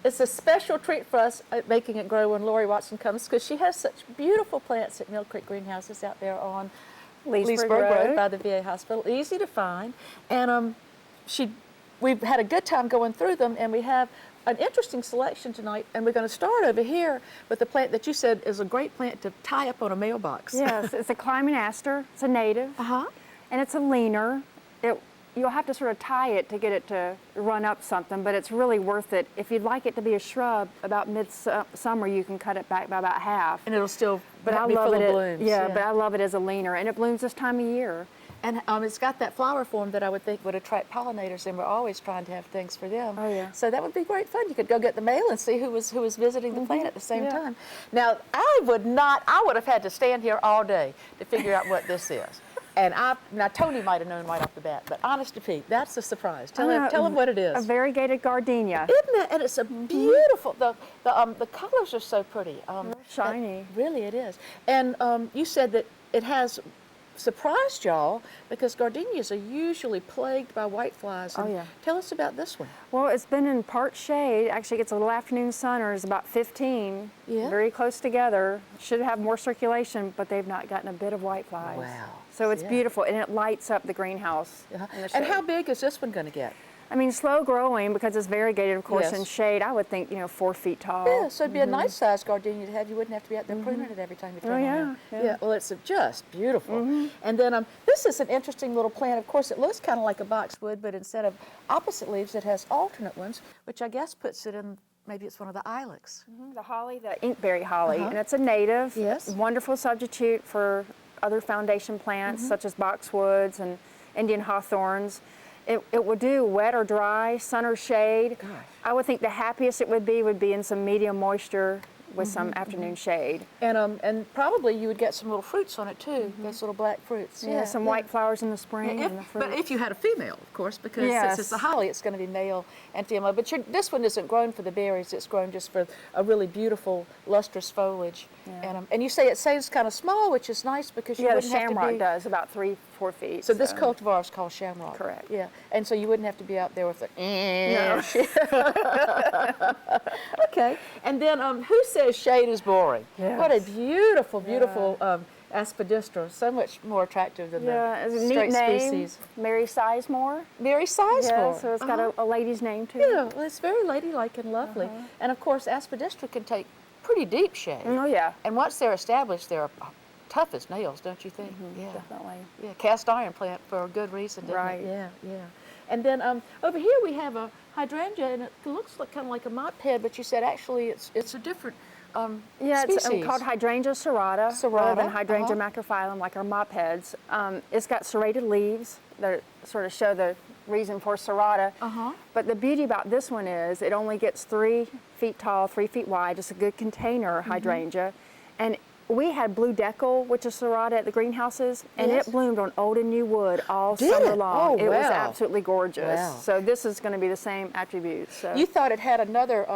it's a special treat for us making it grow when Lori Watson comes, because she has such beautiful plants at Millcreek Greenhouses out there on Leesburg Road by the VA hospital, easy to find. And we've had a good time going through them, and we have an interesting selection tonight, and we're going to start over here with the plant that you said is a great plant to tie up on a mailbox. Yes, it's a climbing aster. It's a native, and it's a leaner. You'll have to sort of tie it to get it to run up something, but it's really worth it. If you'd like it to be a shrub, about mid-summer you can cut it back by about half. And it'll still be full of blooms. Yeah, but I love it as a leaner, and it blooms this time of year. And it's got that flower form that I would think would attract pollinators, and we're always trying to have things for them. Oh, yeah. So that would be great fun. You could go get the mail and see who was visiting the plant at the same time. Now, I would have had to stand here all day to figure out what this is. And now Tony might have known right off the bat, but honest to Pete, that's a surprise. Tell him what it is. A variegated gardenia. Isn't it? And it's a beautiful. The colors are so pretty. Shiny. Really, it is. And you said that it has surprised y'all because gardenias are usually plagued by whiteflies. Oh, yeah. Tell us about this one. Well, it's been in part shade. Actually, it gets a little afternoon sun, or is about 15. Yeah. Very close together. Should have more circulation, but they've not gotten a bit of whiteflies. Wow. So it's beautiful, and it lights up the greenhouse. And how big is this one going to get? I mean, slow growing because it's variegated, of course, in shade. I would think, 4 feet tall. Yeah, so it'd be a nice sized gardenia to have. You wouldn't have to be out there pruning it every time you turn around. Yeah. Well, it's just beautiful. And then this is an interesting little plant. Of course, it looks kind of like a boxwood, but instead of opposite leaves, it has alternate ones, which I guess puts it in. Maybe it's one of the ilex. The holly, the inkberry holly, and it's a native. Yes. Wonderful substitute for other foundation plants such as boxwoods and Indian hawthorns. It would do wet or dry, sun or shade. Gosh. I would think the happiest it would be in some medium moisture with some afternoon shade. And probably you would get some little fruits on it too, those little black fruits. Yeah, some white flowers in the spring. But if you had a female, of course, because since it's a holly, it's going to be male and female. But this one isn't grown for the berries, it's grown just for a really beautiful, lustrous foliage. Yeah. And you say it stays kind of small, which is nice because you wouldn't have to be... Yeah, the shamrock does, about 3-4 feet. So this cultivar is called shamrock. Correct. Yeah, and so you wouldn't have to be out there with it. No. Okay, and then who says shade is boring? Yes. What a beautiful, beautiful Aspidistra, so much more attractive than the straight species. Mary Sizemore. Mary Sizemore. Yeah, so it's got a lady's name too. Yeah, well, it's very ladylike and lovely. And of course, Aspidistra can take pretty deep shade. Oh yeah. And once they're established, they're tough as nails, don't you think? Yeah, definitely. Yeah, cast iron plant for a good reason, doesn't right. it? Yeah. And then over here we have a hydrangea, and it looks kind of like a mop head, but you said actually it's a different species. It's called Hydrangea Serrata. Rather than Hydrangea macrophyllum, like our mop heads. It's got serrated leaves that sort of show the reason for serrata. But the beauty about this one is it only gets 3 feet tall, 3 feet wide. It's a good container hydrangea. And we had blue deckle, which is serrata, at the greenhouses, and it bloomed on old and new wood all summer long. It was absolutely gorgeous. Wow. So this is going to be the same attributes. So. You thought it had another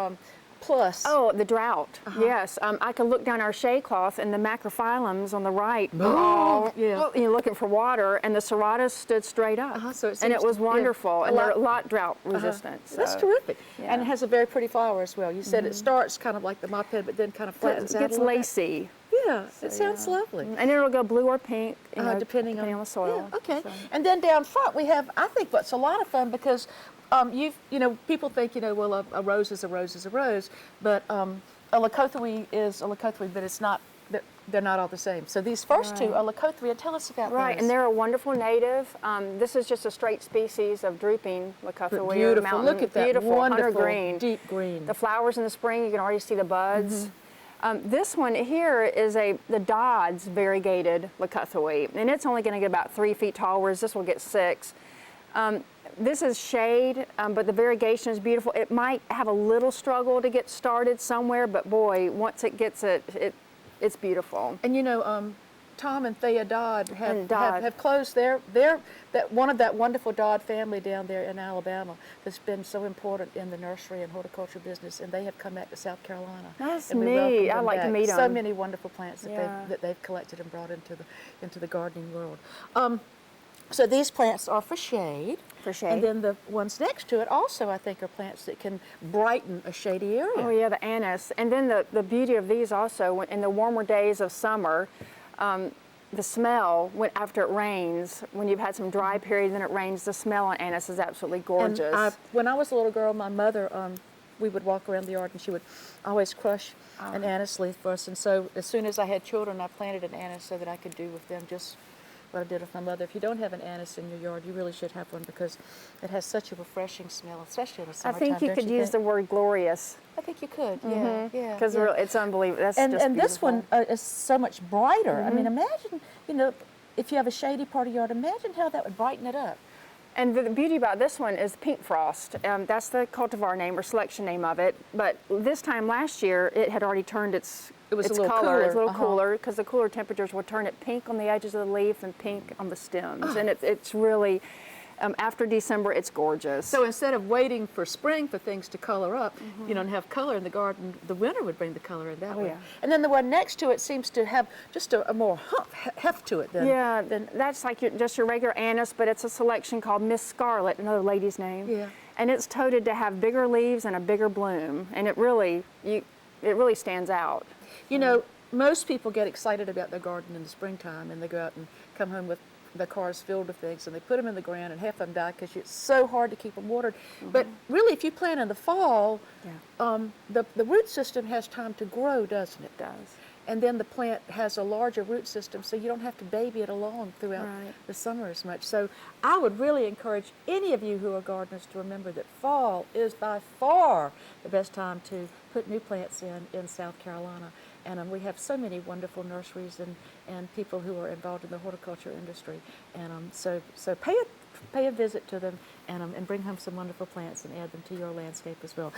plus. Oh, the drought. Yes. I could look down our shade cloth, and the macrophyllums on the right were all looking for water, and the serratas stood straight up. So and it was wonderful, and they're a lot drought resistant. So. That's terrific. And it has a very pretty flower as well. You said it starts kind of like the mop head, but then kind of flattens out a little bit. lacy. Yeah, so it sounds lovely. And it'll go blue or pink, depending on the soil. Yeah, okay. So. And then down front we have, I think what's a lot of fun because people think, well, a rose is a rose is a rose, but a leucotherium is a leucotherium, but it's not. They're not all the same. So these first two are leucotherium. Tell us about those. Right, and they're a wonderful native. This is just a straight species of drooping leucotherium. Beautiful. Look at that. Beautiful, wonderful, green. Deep green. The flowers in the spring, you can already see the buds. This one here is the Dodds Variegated leucotherium, and it's only going to get about 3 feet tall, whereas this will get 6. This is shade, but the variegation is beautiful. It might have a little struggle to get started somewhere, but boy, once it gets it's beautiful. And Tom and Thea Dodd have closed one of that wonderful Dodd family down there in Alabama that's been so important in the nursery and horticulture business, and they have come back to South Carolina. That's and neat. I'd like to meet them. So many wonderful plants that they've collected and brought into the gardening world. So these plants are for shade. For shade. And then the ones next to it also, I think, are plants that can brighten a shady area. Oh yeah, the anise. And then the beauty of these also, in the warmer days of summer, the smell, after it rains, when you've had some dry period and then it rains, the smell on anise is absolutely gorgeous. And when I was a little girl, my mother, we would walk around the yard and she would always crush an anise leaf for us. And so as soon as I had children, I planted an anise so that I could do with them just what I did with my mother. If you don't have an anise in your yard, you really should have one because it has such a refreshing smell, especially in the I summertime. think you could use the word glorious. I think you could, yeah. Because it's unbelievable. That's and just this one is so much brighter. I mean, imagine, if you have a shady part of your yard, imagine how that would brighten it up. And the beauty about this one is pink frost. That's the cultivar name or selection name of it. But this time last year, it had already turned its little color. cooler. It's a little cooler because the cooler temperatures will turn it pink on the edges of the leaf and pink on the stems. And it's really, after December, it's gorgeous. So instead of waiting for spring for things to color up, and have color in the garden, the winter would bring the color in that way. Yeah. And then the one next to it seems to have just a more heft to it than that's like just your regular anise, but it's a selection called Miss Scarlet, another lady's name. Yeah. And it's toted to have bigger leaves and a bigger bloom, and it really stands out. Most people get excited about their garden in the springtime, and they go out and come home with the cars filled with things, and they put them in the ground, and half of them die because it's so hard to keep them watered. But really, if you plant in the fall, the root system has time to grow, doesn't it? It does. And then the plant has a larger root system, so you don't have to baby it along throughout the summer as much. So I would really encourage any of you who are gardeners to remember that fall is by far the best time to put new plants in South Carolina. And we have so many wonderful nurseries and people who are involved in the horticulture industry. And so pay a visit to them and bring home some wonderful plants and add them to your landscape as well.